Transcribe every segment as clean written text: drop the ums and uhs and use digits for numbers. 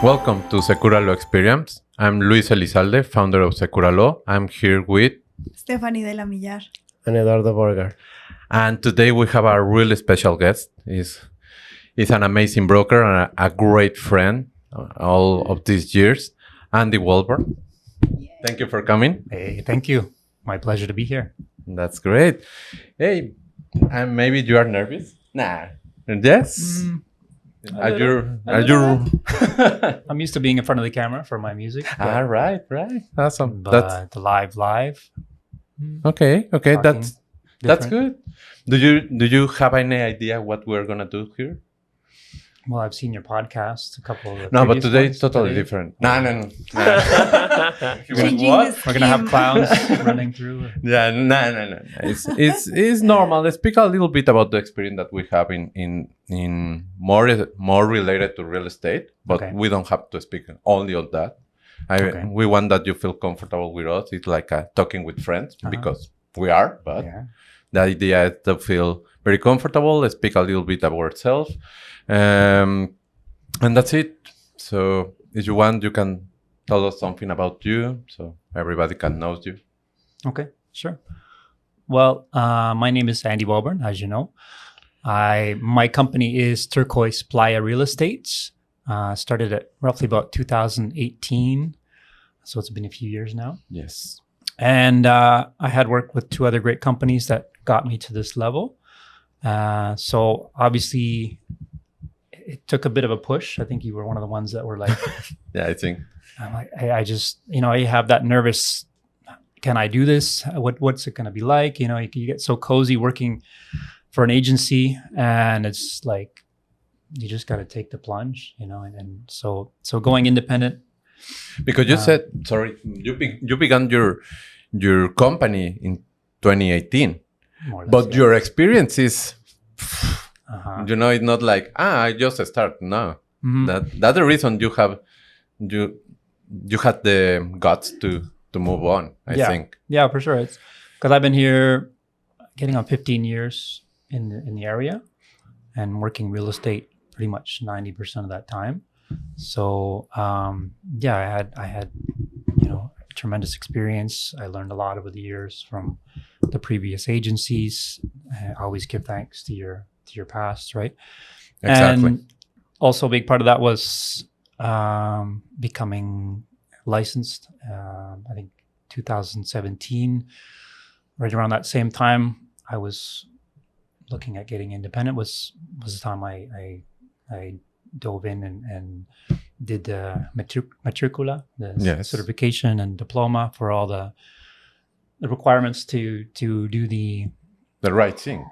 Welcome to Sekura Law Experience. I'm Luis Elizalde, founder of Sekura Law. I'm here with Stephanie de la Millar. And Eduardo Borgar. and today we have a really special guest. He's an amazing broker and a great friend all of these years, Andy Welbourne. Thank you for coming. Hey, thank you. My pleasure to be here. That's great. Hey, and maybe you are nervous? Nah. Yes? Are you? I'm used to being in front of the camera for my music. Right. Awesome. But the live. Okay. Talking That's different. good. Do you have any idea what we're gonna do here? Well, I've seen your podcast, a couple of No, but previous today ones. it's totally Today- different. No. Changing What? the We're gonna have scheme. clowns running through. Yeah, no. It's normal. Let's speak a little bit about the experience that we have in more related to real estate, but Okay. we don't have to speak only on that. Okay. We want that you feel comfortable with us. It's like talking with friends because we are, but Yeah. the idea is to feel very comfortable, speak a little bit about ourselves, and that's it. So if you want, you can tell us something about you so everybody can know you. Okay, sure. Well, my name is Andy Welbourne, as you know. My company is Turquoise Playa Real Estate. Started at roughly about 2018, so it's been a few years now. Yes. And I had worked with two other great companies that got me to this level. So obviously, it took a bit of a push. I think you were one of the ones that were like, Yeah, I think. I'm like, I just, I have that nervous, can I do this? What's it going to be like? You get so cozy working for an agency, and it's like, you just got to take the plunge, and so going independent. Because you said, sorry, you began your company in 2018, More or less, but yeah. your experience is, Uh-huh. it's not like, I just start. No. Mhm. That's the reason you had the guts to move on, I Yeah. think. Yeah, for sure. It's because I've been here getting on 15 years in the area and working real estate pretty much 90% of that time. So I had tremendous experience. I learned a lot over the years from the previous agencies. I always give thanks to your past, right? Exactly. And also a big part of that was becoming licensed. I think 2017, right around that same time, I was looking at getting independent. Was the time I dove in and did the matricula, the Yes. certification and diploma for all the requirements to do the The right thing.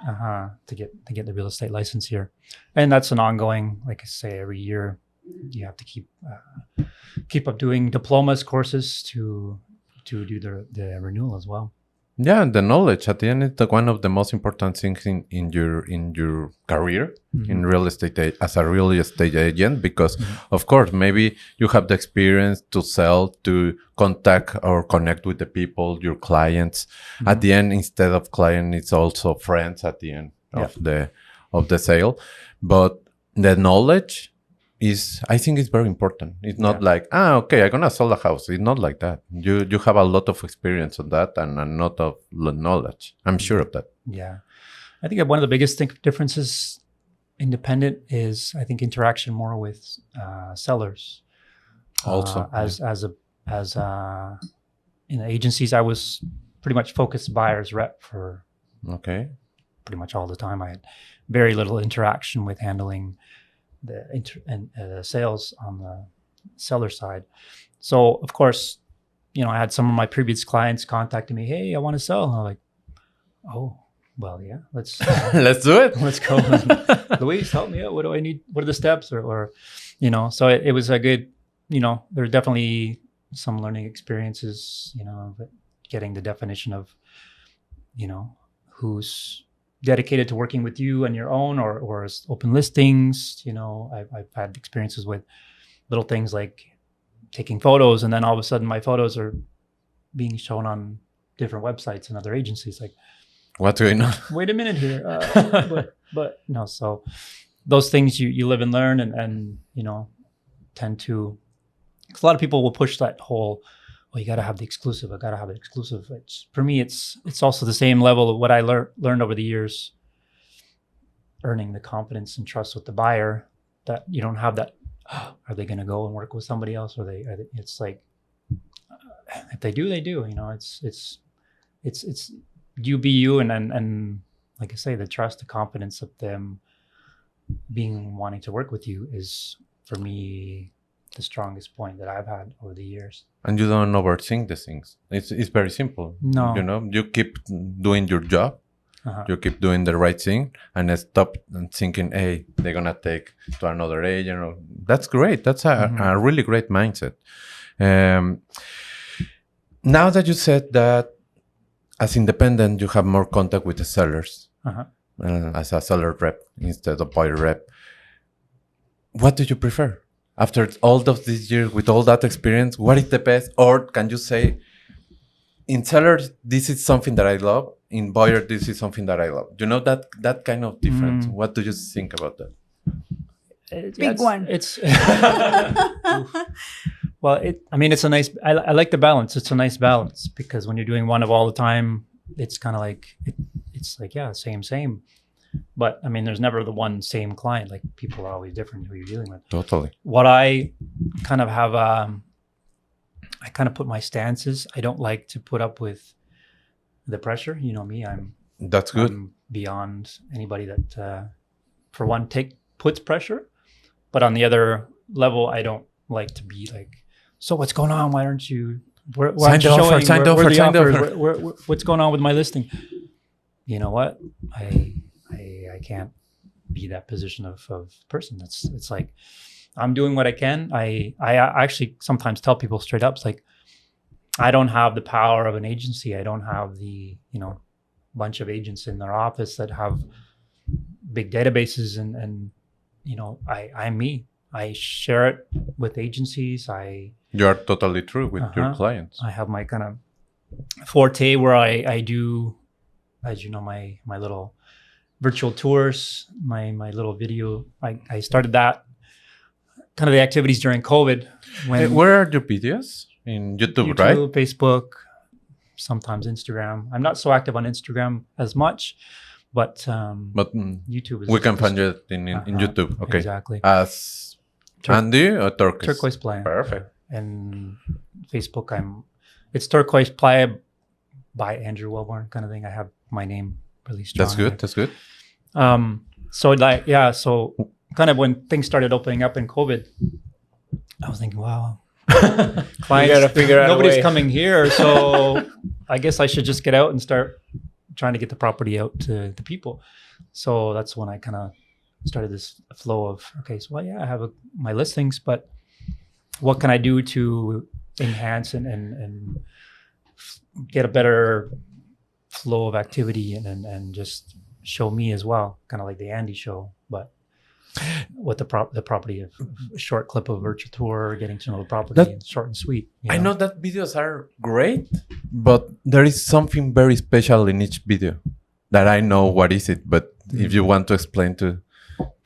to get the real estate license here, and that's an ongoing. Like I say, every year you have to keep up doing diplomas courses to do the renewal as well. Yeah, and the knowledge at the end is one of the most important things in your career in real estate as a real estate agent, because of course maybe you have the experience to sell, to contact or connect with the people, your clients. At the end, instead of client, it's also friends at the end of the sale. But the knowledge is, I think, it's very important. It's not like, okay, I'm gonna sell the house. It's not like that. You have a lot of experience on that and a lot of knowledge. I'm sure of that. Yeah, I think one of the biggest differences independent is, I think, interaction more with sellers. Also, As in agencies, I was pretty much focused buyer's rep for Okay. pretty much all the time. I had very little interaction with handling the sales on the seller side. So of course, I had some of my previous clients contacting me, "Hey, I want to sell." And I'm like, "Oh, well, yeah, let's Let's do it. let's go." Luis, help me out. What do I need? What are the steps? Or so it was a good, there's definitely some learning experiences, but getting the definition of, who's dedicated to working with you and your own or as open listings. I've had experiences with little things like taking photos, and then all of a sudden my photos are being shown on different websites and other agencies. Like, What's going on? wait a minute here. But no, so those things you live and learn, and tend to, because a lot of people will push that whole, well, you got to have the exclusive. I got to have the exclusive. For me, it's also the same level of what I learned over the years, earning the confidence and trust with the buyer, that you don't have that. Are they going to go and work with somebody else? It's like, if they do, they do. It's you be you, and like I say, the trust, the confidence of them wanting to work with you is, for me, the strongest point that I've had over the years. And you don't overthink the things. It's very simple. No. You keep doing your job. You keep doing the right thing, and stop thinking, hey, they're going to take to another agent. That's great. That's a really great mindset. Now that you said that as independent, you have more contact with the sellers as a seller rep instead of buyer rep, what do you prefer? After all of these years, with all that experience, what is the best? Or can you say, in sellers, this is something that I love. In buyer, this is something that I love. That kind of difference. What do you think about that? Big one. It's well, it's a nice. I like the balance. It's a nice balance, because when you're doing one of all the time, it's kind of like it's like, yeah, same. But there's never the one same client. Like, people are always different who you're dealing with. Totally. What I kind of have, I kind of put my stances. I don't like to put up with the pressure. You know me. That's good. I'm beyond anybody that, for one, puts pressure. But on the other level, I don't like to be like, so what's going on? Why aren't you? Sign the offer. What's going on with my listing? You know what? I can't be that position of person. It's like, I'm doing what I can. I actually sometimes tell people straight up, it's like, I don't have the power of an agency. I don't have the, bunch of agents in their office that have big databases and I'm me. I share it with agencies. You are totally true with your clients. I have my kind of forte where I do, as you know, my little virtual tours, my little video. I started that, kind of the activities during COVID. Where are your videos? In YouTube, right? Facebook, sometimes Instagram. I'm not so active on Instagram as much, but YouTube is... We can find it in YouTube. Okay. Exactly. As Andy or Turquoise? Turquoise Playa. Perfect. And Facebook, it's Turquoise Playa by Andrew Welbourne kind of thing. I have my name really strong. That's good. So kind of when things started opening up in COVID, I was thinking, wow, clients, you gotta figure out nobody's a way. coming here, so I guess I should just get out and start trying to get the property out to the people. So that's when I kind of started this flow of, okay, so I have my listings, but what can I do to enhance and get a better flow of activity and just show me as well, kind of like the Andy show, but with the property of a short clip of virtual tour, getting to know the property, and short and sweet. I know that videos are great, but there is something very special in each video that I know what is it. But if you want to explain to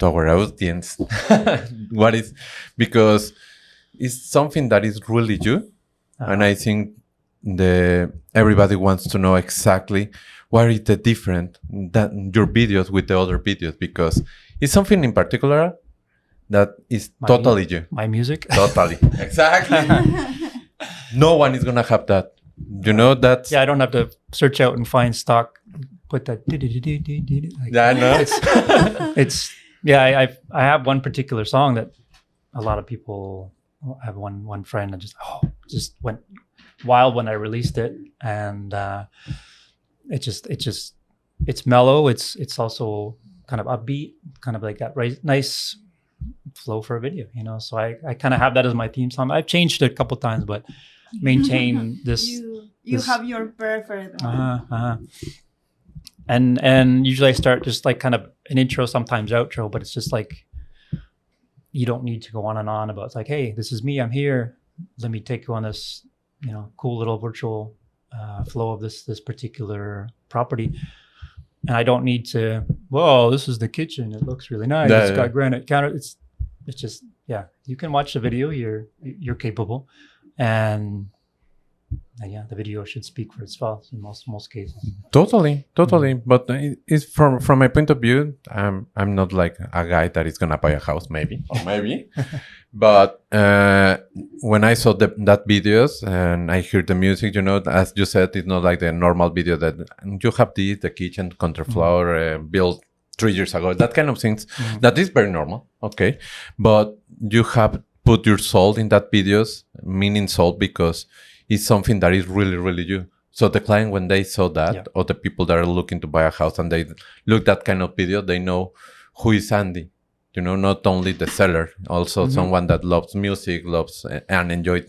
our audience what is, because it's something that is really you, and I think everybody wants to know exactly what is the different that your videos with the other videos, because it's something in particular that is totally you. My music? Totally. Exactly. No one is going to have that. You know that? Yeah, I don't have to search out and find stock. Put that. Like, yeah, I know. I have one particular song that a lot of people, I have one friend that just went wild when I released it. And it's mellow. It's also kind of upbeat, kind of like that nice flow for a video, so I kind of have that as my theme song. I've changed it a couple times, but maintain this. You have your preferred one. And usually I start just like kind of an intro, sometimes outro, but it's just like, you don't need to go on and on about, it's like, hey, this is me, I'm here, let me take you on this cool little virtual flow of this particular property. And I don't need to, whoa, this is the kitchen. It looks really nice. It's got granite counter. It's just, Yeah, you can watch the video. You're capable, and yeah, the video should speak for itself in most cases. Totally. But it's from my point of view, I'm not like a guy that is gonna buy a house, maybe. But when I saw that videos and I hear the music, as you said, it's not like the normal video that you have the kitchen counterfloor built 3 years ago. That kind of things that is very normal. Okay, but you have put your soul in that videos, meaning soul because it's something that is really, really you. So the client, when they saw that, or the people that are looking to buy a house and they look that kind of video, they know who is Andy. Not only the seller, also someone that loves music, loves and enjoy.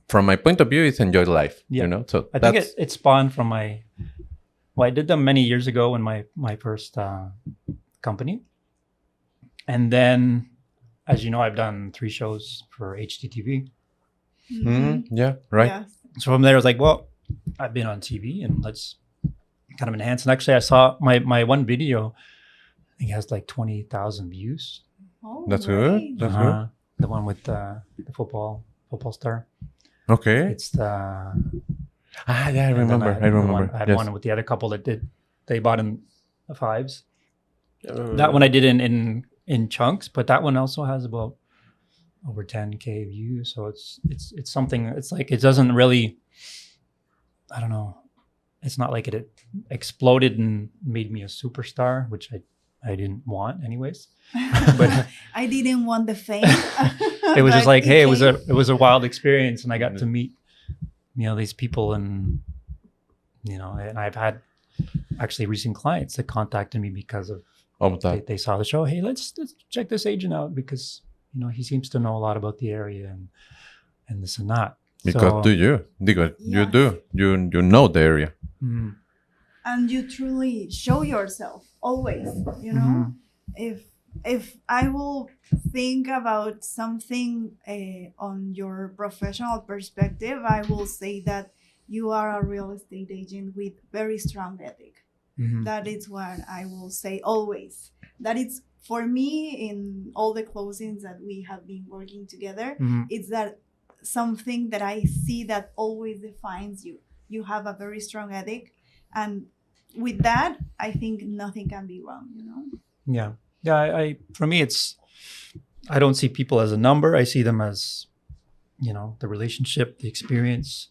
From my point of view, it's enjoy life. So I think it spawned from I did them many years ago in my first company, and then, as you know, I've done 3 shows for HDTV. Yeah, right. Yes. So from there, I was like, well, I've been on TV, and let's kind of enhance. And actually, I saw my one video. I think it has like 20,000 views. Oh, That's great. good. That's good. The one with the football star. Okay. It's the I remember. I had one with the other couple that they bought in the 5s. That one I did in chunks, but that one also has about over 10K views. So it's something. It's like it doesn't really. I don't know. It's not like it exploded and made me a superstar, which I didn't want anyways. But I didn't want the fame. it was just like, hey, it was a wild experience, and I got to meet these people, and and I've had actually recent clients that contacted me because of that. They saw the show. Hey, let's check this agent out because he seems to know a lot about the area and this and that. Because you do. You know the area. Mm-hmm. And you truly show yourself always, If I will think about something on your professional perspective, I will say that you are a real estate agent with very strong ethic. Mm-hmm. That is what I will say always. That it's for me in all the closings that we have been working together, it's that something that I see that always defines you. You have a very strong ethic, and with that, I think nothing can be wrong, Yeah. For me, I don't see people as a number. I see them as, the relationship, the experience,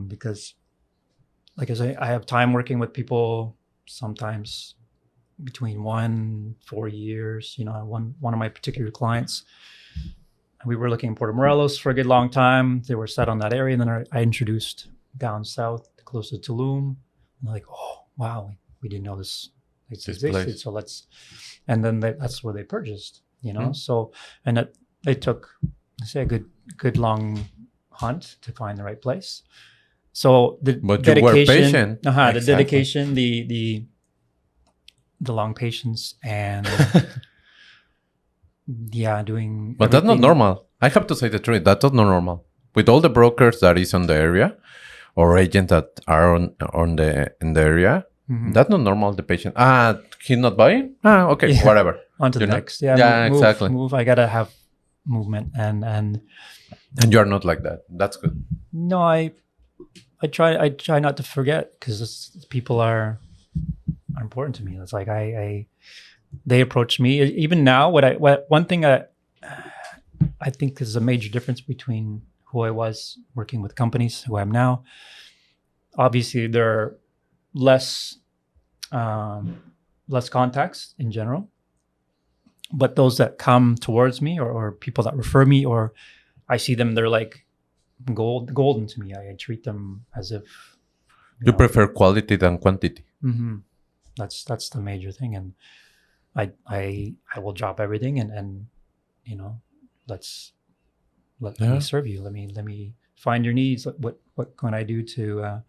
because, like I say, I have time working with people sometimes between 4 years. One of my particular clients, we were looking in Puerto Morelos for a good long time. They were set on that area, and then I introduced down south, close to Tulum. And they're like, oh, wow, we didn't know this existed. Place. So and then that's where they purchased, So, and they took, say, a good long hunt to find the right place. So the dedication, you were patient. The dedication, the long patience, and doing. But that's not normal. I have to say the truth. That's not normal. With all the brokers that is on the area, or agents that are in the area, that's not normal. The patient, he's not buying. Okay, whatever. On to the next. Yeah, move, exactly. Move. I gotta have movement, and you're not like that. That's good. No, I try not to forget, because people are important to me. It's like they approach me even now. One thing I think is a major difference between who I was working with companies, who I am now. Obviously, there are less contacts in general, but those that come towards me, or people that refer me, or I see them, they're like golden to me. I treat them as if you prefer quality than quantity. Mm-hmm. That's the major thing, and I will drop everything and let me serve you. Let me find your needs. What can I do to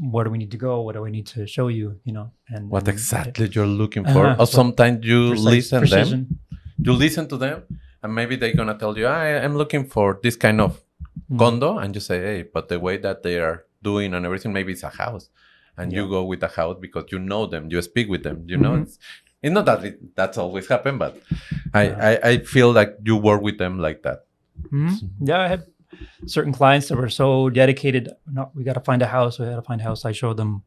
where do we need to go? What do I need to show you? And what exactly you're looking for. Or sometimes you listen them. You listen to them, and maybe they're gonna tell you, I'm looking for this kind of condo, and you say, hey, but the way that they are doing and everything, maybe it's a house, and you go with a house because you know them, you speak with them, It's not that that's always happened, but I feel like you work with them like that. Yeah, I had certain clients that were so dedicated. No, we got to find a house. We got to find a house. I showed them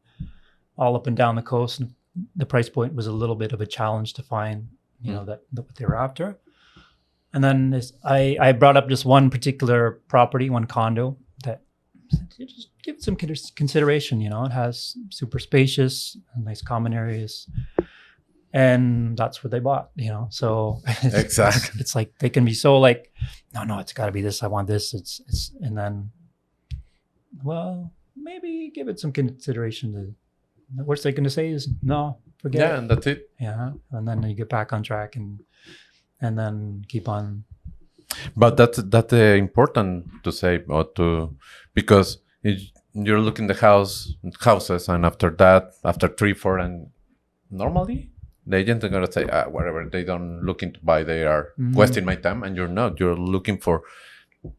all up and down the coast. And the price point was a little bit of a challenge to find, that what they were after. And then I brought up just one particular property, one condo that just give it some consideration. It has super spacious, nice common areas. And that's what they bought, So Exactly. It's like they can be so like, no, it's got to be this. I want this. It's and then, well, maybe give it some consideration. The worst they're going to say is no, forget it. Yeah, and that's it. Yeah, and then you get back on track and then keep on. But that's important to say, because you're looking the houses, and after that, after 3-4, and normally the agent is gonna say, whatever, they don't looking to buy, they are wasting my time, and you're not. You're looking for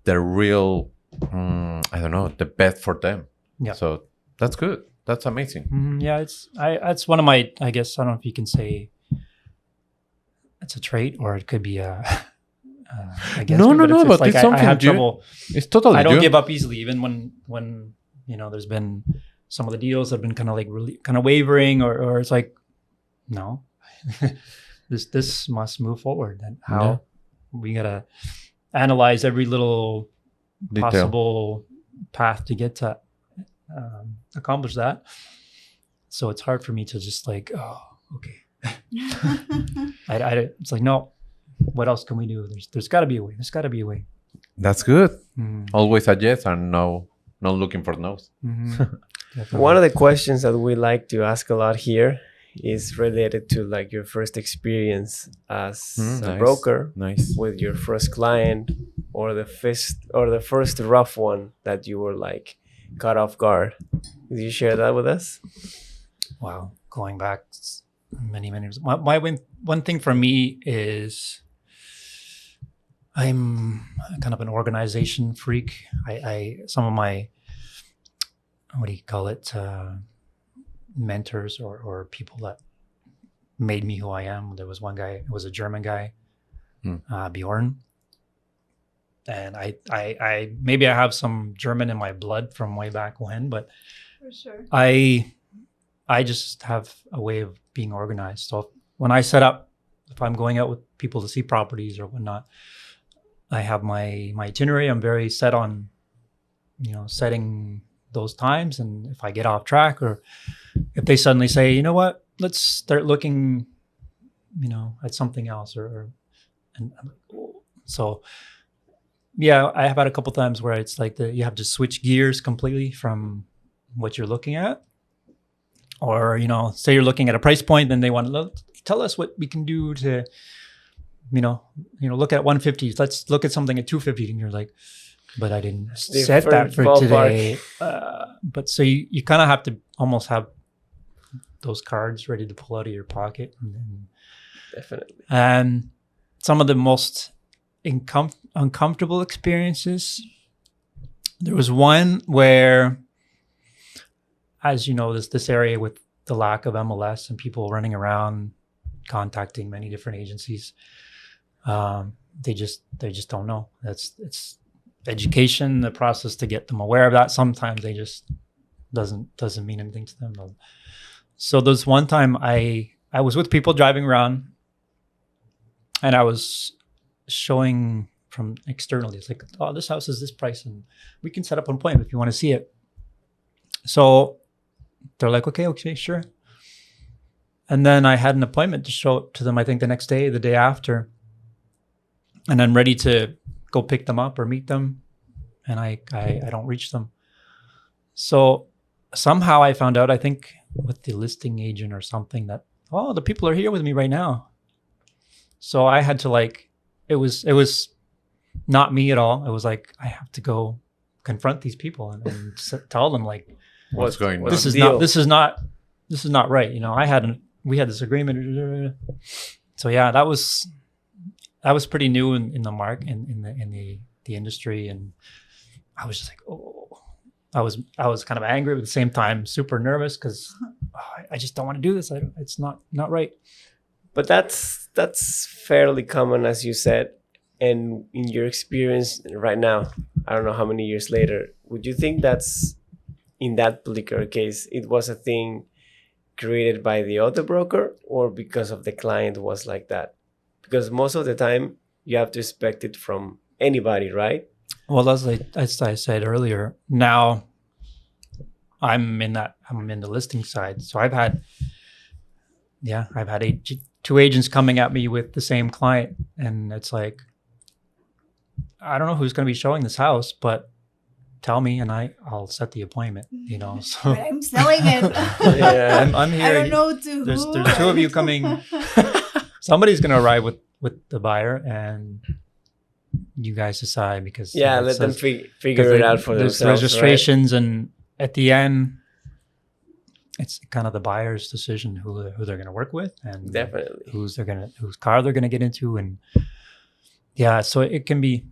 the real, I don't know, the best for them. Yeah. So that's good. That's amazing. Yeah, it's one of my. I guess I don't know if you can say it's a trait, or it could be a. No, but like it's something I have you, trouble. It's totally. I don't you. give up easily, even when there's been some of the deals have been kind of like really kind of wavering, or it's like, no, this must move forward. And how we gotta analyze every little Detail. possible path to get to accomplish that. So it's hard for me to just like, oh, okay. It's like, no. What else can we do? There's got to be a way. There's got to be a way. That's good. Always a yes and no. Not looking for no's. One of the questions that we like to ask a lot here is related to like your first experience as a broker, with your first client, or the first rough one that you were like caught off guard. Could you share that with us? Wow, going back many years. My one thing for me is I'm kind of an organization freak. I some of my, what do you call it, mentors or people that made me who I am. There was one guy, it was a German guy, Bjorn. And I maybe I have some German in my blood from way back when, but for sure. I just have a way of being organized. So when I set up, if I'm going out with people to see properties or whatnot, I have my itinerary. I'm very set on, setting those times. And if I get off track, or if they suddenly say, you know what, let's start looking, at something else, and I'm like, oh. So yeah, I have had a couple times where it's like you have to switch gears completely from what you're looking at. Or, say you're looking at a price point, then they want to tell us what we can do to, look at 150. Let's look at something at 250. And you're like, but I didn't set that for today. But so you kind of have to almost have those cards ready to pull out of your pocket. Definitely. And some of the most uncomfortable experiences, there was one where, as you know, this area with the lack of MLS and people running around contacting many different agencies, they just don't know. It's education, the process to get them aware of that. Sometimes they just doesn't mean anything to them. So there's one time I was with people driving around, and I was showing from externally. It's like, oh, this house is this price, and we can set up an appointment if you want to see it. So they're like, okay, sure. And then I had an appointment to show it to them, I think the next day, the day after. And I'm ready to go pick them up or meet them. And I don't reach them. So somehow I found out, I think with the listing agent or something, that, oh, the people are here with me right now. So I had to it was not me at all. It was like, I have to go confront these people and tell them what's going on. This is not right. We had this agreement. So yeah, that was pretty new in the market, in the industry. And I was just like, oh, I was kind of angry, but at the same time super nervous because I just don't want to do this. It's not right. But that's fairly common, as you said. And in your experience right now, I don't know how many years later, would you think that's, in that particular case, it was a thing created by the other broker or because of the client was like that? Because most of the time you have to expect it from anybody, right? Well, as I said earlier, now I'm in the listing side. So I've had two agents coming at me with the same client, and it's like, I don't know who's going to be showing this house, but tell me and I'll set the appointment, so but I'm selling it. Yeah. I'm here. I don't know to there's who. two of you coming. Somebody's going to arrive with the buyer, and you guys decide, because Let them figure it out for there's themselves. registrations, right? And at the end, it's kind of the buyer's decision who they're going to work with, and Definitely whose car they're going to get into, and so it can be,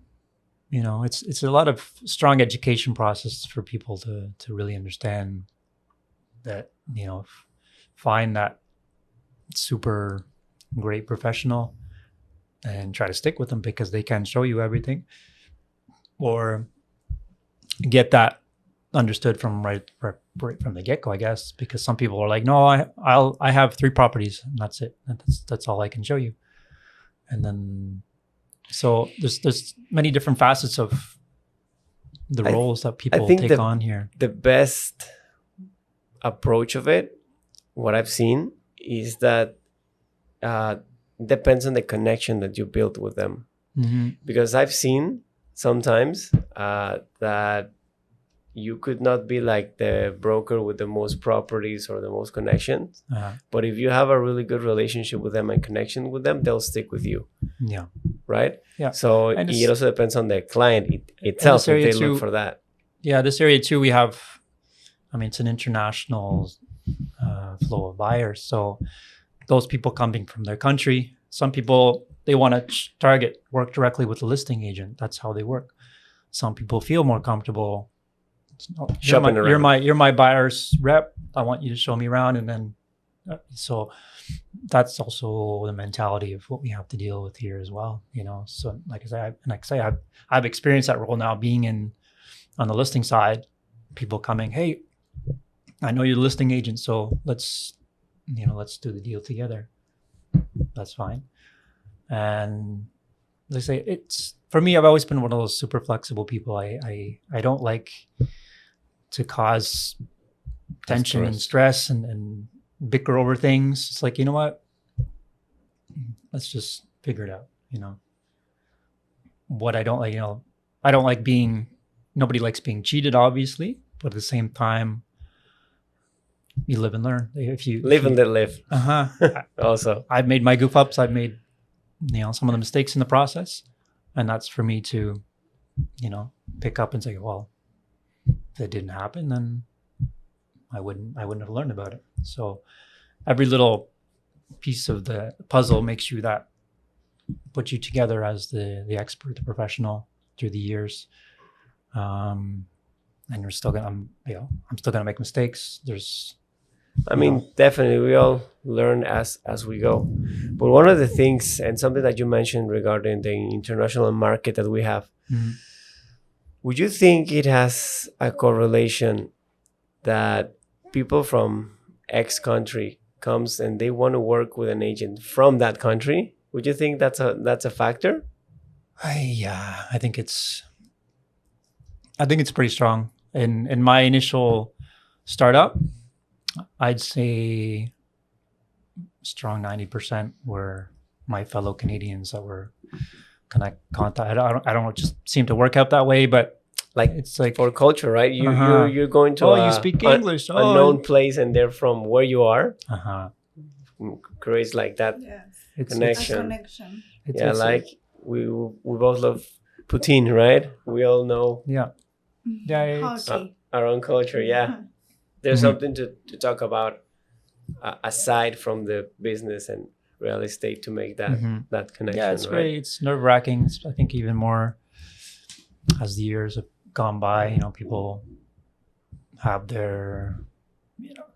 it's a lot of strong education process for people to really understand that, find that super great professional and try to stick with them, because they can show you everything, or get that understood from right from the get-go, I guess, because some people are like, no, I have 3 properties and that's it. That's all I can show you. And then, so there's many different facets of the roles that people take on here. The best approach of it, what I've seen, is that depends on the connection that you build with them. Mm-hmm. Because I've seen sometimes that you could not be like the broker with the most properties or the most connections. But if you have a really good relationship with them and connection with them, they'll stick with you. Yeah. Right? Yeah. So it also depends on the client itself if they look for that. Yeah, this area too, we have, it's an international flow of buyers. So those people coming from their country, some people, they want to work directly with the listing agent. That's how they work. Some people feel more comfortable. Shopping around. You're my buyer's rep. I want you to show me around, and then so that's also the mentality of what we have to deal with here as well. So like I say, I've experienced that role now, being on the listing side. People coming, hey, I know you're the listing agent, so let's do the deal together. That's fine. And they say, it's, for me, I've always been one of those super flexible people. I don't like to cause tension and stress and bicker over things. It's like, you know what? Let's just figure it out. What I don't like, I don't like nobody likes being cheated, obviously, but at the same time, you live and learn. If you live and let live. Also, I've made my goof ups. I've made, some of the mistakes in the process, and that's for me to, pick up and say, well, if it didn't happen, then I wouldn't have learned about it. So every little piece of the puzzle puts you together as the expert, the professional through the years. And I'm still gonna make mistakes. Definitely, we all learn as we go. But one of the things, and something that you mentioned regarding the international market that we have, mm-hmm. Would you think it has a correlation that people from X country comes and they want to work with an agent from that country? Would you think that's a factor? I think it's pretty strong. In my initial startup, I'd say strong 90% were my fellow Canadians that were contact. I don't know, it just seemed to work out that way, but it's like for culture, right? You're going to you speak English, unknown place, and they're from where you are. Creates like that connection. We both love poutine, right? We all know. It's our own culture. Yeah, there's something to talk about aside from the business and real estate to make that connection. Yeah, it's great. It's nerve-wracking. I think even more as the years have gone by, people have their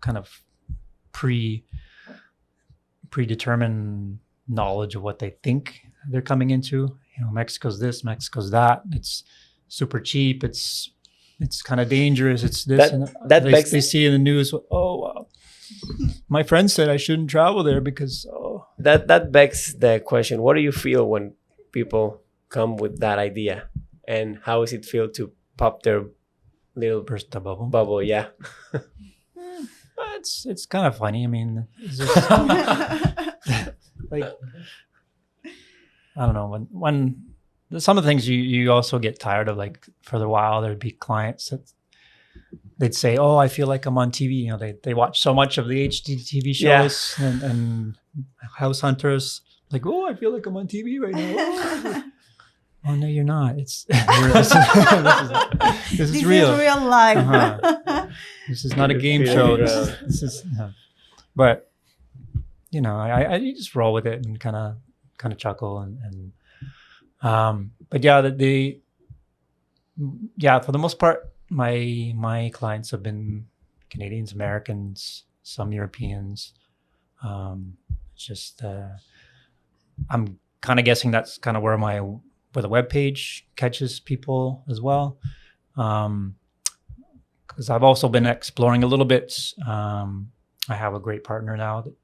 kind of predetermined knowledge of what they think they're coming into. Mexico's this, Mexico's that. It's super cheap. It's kind of dangerous. It's this. They see in the news. My friend said I shouldn't travel there because that begs the question: what do you feel when people come with that idea, and how does it feel to pop their little burst a bubble? Bubble, yeah. It's kind of funny. I mean, it's just, like, I don't know, when some of the things you also get tired of. Like, for a while there'd be clients that they'd say, I feel like I'm on TV. They watch so much of the HGTV shows and House Hunters. Like, I feel like I'm on TV right now. Oh no, you're not. This is real. Is real life. This is not a game show. This is. But I just roll with it and kind of chuckle and but for the most part, my clients have been Canadians, Americans, some Europeans. It's just I'm kind of guessing that's kind of where the web page catches people as well, because I've also been exploring a little bit. I have a great partner now that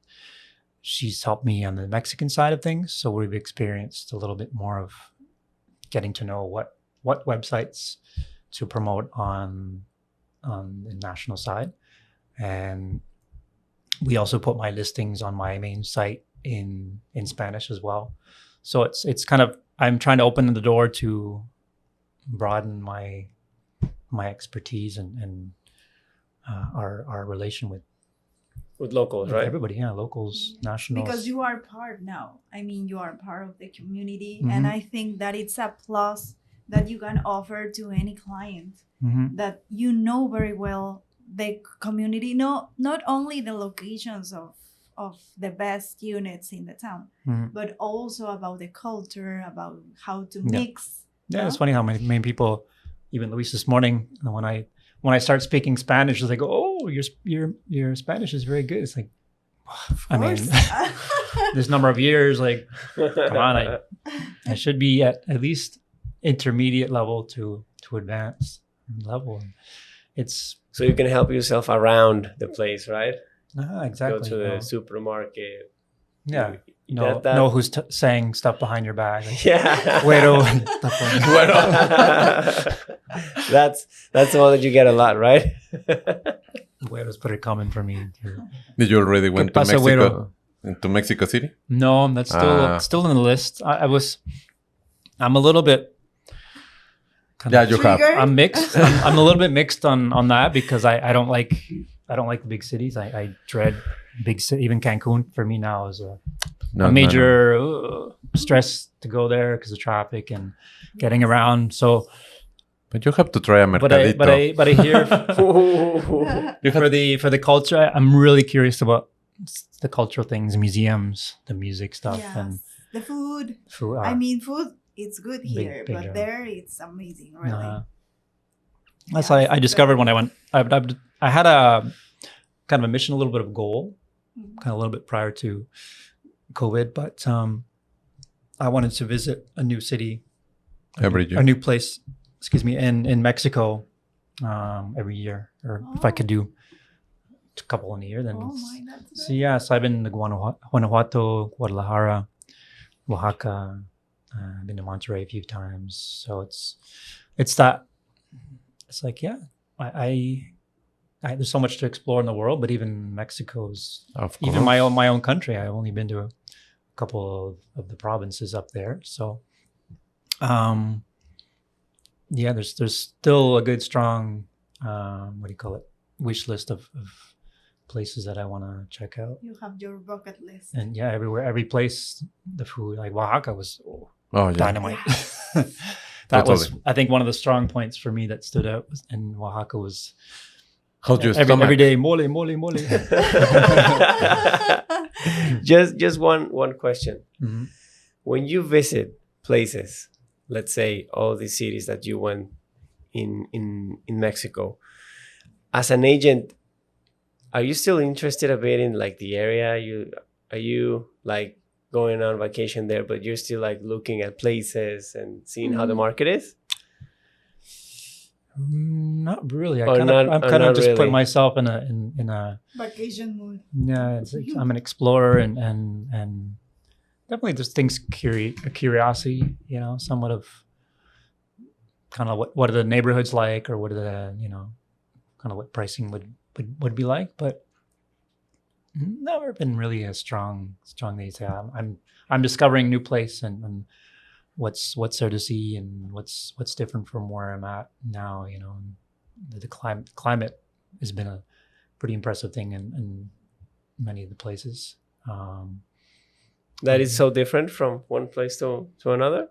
she's helped me on the Mexican side of things, so we've experienced a little bit more of getting to know what websites to promote on the national side. And we also put my listings on my main site in Spanish as well. So it's kind of, I'm trying to open the door to broaden my expertise and our relation with locals, right? Everybody, locals, nationals. Because you are part now. I mean, you are part of the community, and I think that it's a plus that you can offer to any client that very well the community, not only the locations of the best units in the town, but also about the culture, about how to mix. Yeah, it's funny how many people, even Luis this morning, when I start speaking Spanish, it's like, your Spanish is very good. It's like, I mean, this number of years, like, come on, I should be at least intermediate level to advanced level. It's so you can help yourself around the place, right? Exactly. Go to the supermarket. Yeah. Know who's saying stuff behind your back. Like, yeah. Güero. That's the one that you get a lot, right? Güero is pretty common for me. Did you already went to Mexico? Güero? Into Mexico City? No, that's still on the list. I'm a little bit. You have. I'm mixed. I'm a little bit mixed on that because I don't like the big cities. I dread big city. Even Cancun for me now is a major stress to go there because of traffic and getting around. So, but you have to try a mercadito. But I hear for the culture, I'm really curious about the cultural things, museums, the music stuff, and the food. I mean, food. It's good here, but there it's amazing, really. That's how I discovered when I went. I had a kind of a mission, a little bit of goal, kind of a little bit prior to COVID, but I wanted to visit a new city, every year, a new place. Excuse me, in Mexico, every year, or if I could do a couple in a year, then. So I've been to Guanajuato, Guadalajara, Oaxaca. I've been to Monterrey a few times, so it's like I there's so much to explore in the world, but even Mexico's, even my own country, I've only been to a couple of the provinces up there. So, there's still a good strong wish list of places that I want to check out. You have your bucket list, and every place, the food, like Oaxaca was dynamite. That was, I think, one of the strong points for me that stood out. In Oaxaca was every day mole. Just one question. When you visit places, let's say all these cities that you went in Mexico, as an agent, are you still interested a bit in like the area? are you like going on vacation there, but you're still like looking at places and seeing how the market is? Not really. Or I'm not kind of just really? putting myself in a Vacation mood. yeah. I'm an explorer and definitely just things curiosity. You know, somewhat of kind of what are the neighborhoods like, or what are the kind of what pricing would be like, but never been really a strong these. I'm discovering new place and what's there to see and what's different from where I'm at now. You know, and the climate has been a pretty impressive thing in many of the places. That is so different from one place to another.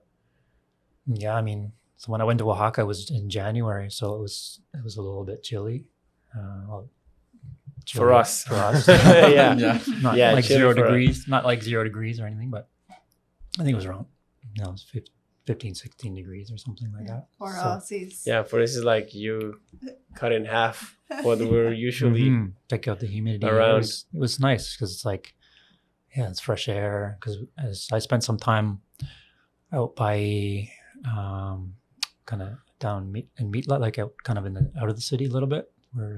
Yeah, I mean, so when I went to Oaxaca, it was in January, so it was a little bit chilly. For us. yeah. Not Yeah, like chilly 0 for us. degrees, not like 0 degrees or anything, but I think it was around, it was 15, 16 degrees or something like that. For So- us, it's Yeah, for us, it's like you cut in half what we're usually. Take out the humidity. around. It was nice because it's like, yeah, it's fresh air. Because as I spent some time out by kind of down in Meatla, like out kind of out of the city a little bit, where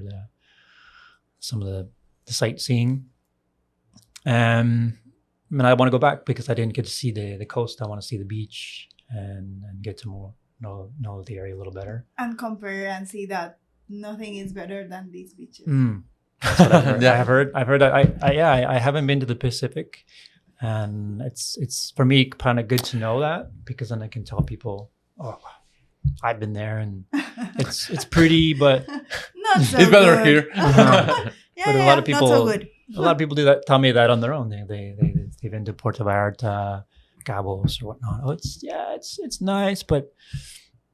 some of the sightseeing. I mean, I want to go back because I didn't get to see the coast. I want to see the beach and get to know the area a little better. and compare and see that nothing is better than these beaches. That's what I've heard. Yeah. I've heard that. I haven't been to the Pacific, and it's for me kind of good to know that, because then I can tell people, oh, I've been there and it's pretty, but Not so It's better good. here. Yeah, But a yeah, lot of people- not so good. a lot of people do that. Tell me that on their own. They've been to Puerto Vallarta, Cabos, or whatnot. Oh, it's nice, but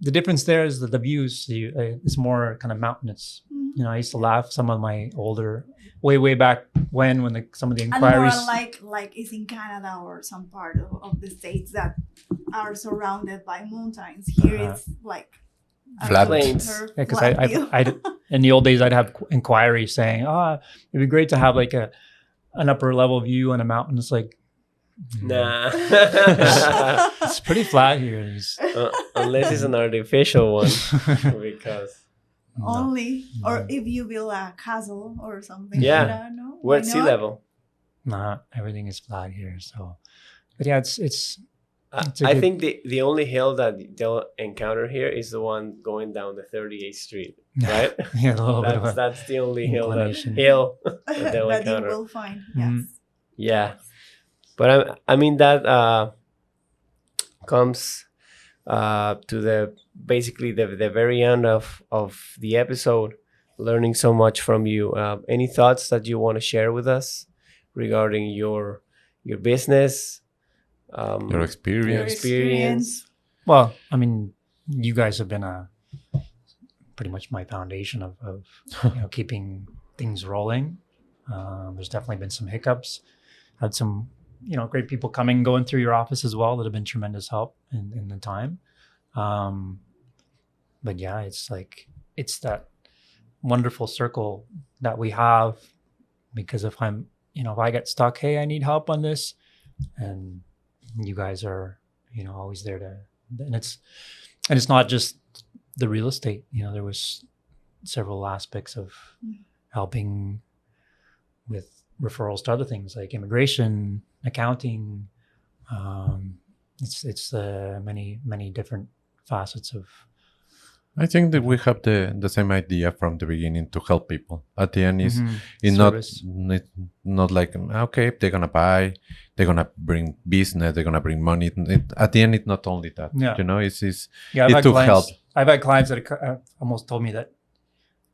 the difference there is that the views. It's more kind of mountainous. Mhm. You know, I used to laugh some of my older, way back when some of the And more inquiries. like it's in Canada or some part of the states that are surrounded by mountains. Here Uh-huh. it's like a Flat. Plains. pure Yeah, because flat view. I in the old days I'd have inquiries saying, it'd be great to have like an upper level view on a mountain. It's like, Nah. it's pretty flat here. Unless it's an artificial one, because No. Only, or No. if you build a castle or something. Yeah. like that, no? we're Why at sea not? level. Nah, everything is flat here. So, but yeah, it's It's a I good- think the only hill that they'll encounter here is the one going down the 38th Street, right? yeah, a little bit of That's the only inclination. hill that they'll that you encounter. will find. Mhm. Yes. Yeah, but I mean that comes to the basically the very end of the episode. Learning so much from you. Any thoughts that you want to share with us regarding your business? Your Your experience. experience. Well, I mean, you guys have been pretty much my foundation of keeping things rolling. There's definitely been some hiccups. Had some great people coming going through your office as well that have been tremendous help in the time. But yeah, it's that wonderful circle that we have, because if I get stuck, hey, I need help on this, and you guys are always there to, and it's not just the real estate. There was several aspects of helping with referrals to other things like immigration, accounting. It's many different facets of. I think that we have the same idea from the beginning to help people. At the end, it's Service. not like, okay, they're gonna buy, they're gonna bring business, they're gonna bring money. At the end, it's not only that. Yeah. It's Yeah, it took help. I've had clients that almost told me that,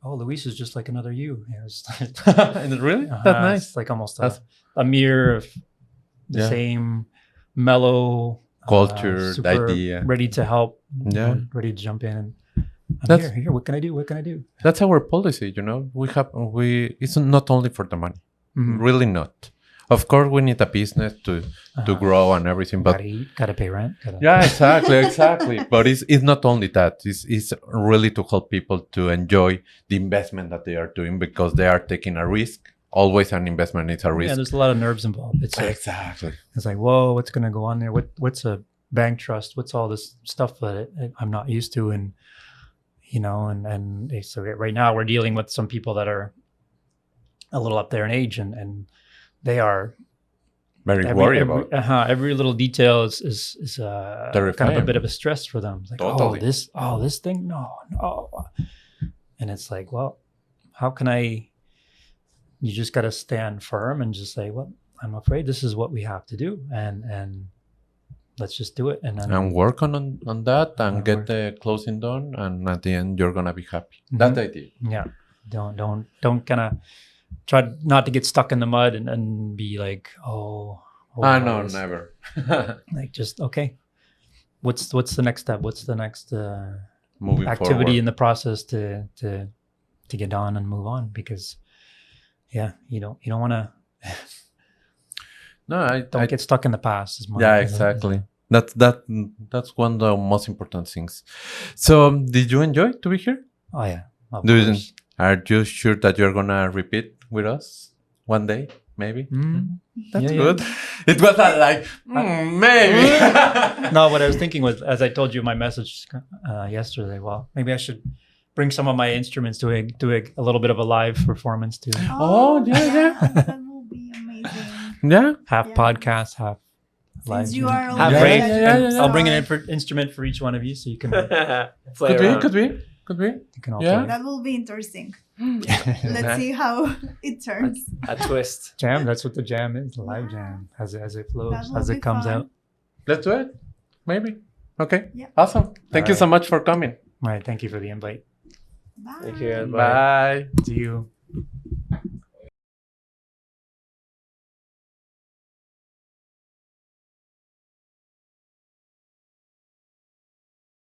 oh, Luis is just like another you. Really? That's nice. It's like almost That's- a mirror of the Yeah. same mellow Culture, the super idea. ready to help, Yeah. ready to jump in. And I'm That's- here. What can I do? What can I do? That's our policy. It's not only for the money. Mhm. Really not. Of course, we need a business to grow and everything, but Gotta eat, gotta pay rent. yeah, exactly. But it's not only that. It's really to help people to enjoy the investment that they are doing, because they are taking a risk always an investment. It's a risk. Yeah, there's a lot of nerves involved. It's like, Exactly. It's like, whoa, what's going to go on there? What's a bank trust? What's all this stuff that I'm not used to? And, you know, and so right now we're dealing with some people that are a little up there in age, and they are very worried about every little detail is kind of a bit of a stress for them. It's like, totally. this thing, no. And it's like, well, how can you just got to stand firm and just say, well, I'm afraid this is what we have to do, and let's just do it, and work on that and get the closing done, and at the end you're gonna be happy. That's the idea. Yeah, don't kind of try not to get stuck in the mud and be like, no, never. Like, just okay. What's the next step? What's the next moving activity forward in the process to get on and move on? Because you don't want to. No, don't get stuck in the past. Exactly. That's one of the most important things. So, did you enjoy to be here? Oh yeah. Are you sure that you're gonna repeat with us one day, maybe? That's good. It was like maybe. No, what I was thinking was, as I told you in my message yesterday, well, maybe I should bring some of my instruments to a little bit of a live performance too. That will be amazing. Yeah. Half podcast, half live. Since you are I'll bring an instrument for each one of you, so you can play. Could be. You can all play. That will be interesting. Let's see how it turns. A twist. Jam. That's what the jam is. The live jam, as it flows, as it comes out. Let's do it. Maybe. Okay. Yeah. Awesome. Thank you so much for coming. All right. Thank you for the invite. Bye. Thank you. Bye. See you.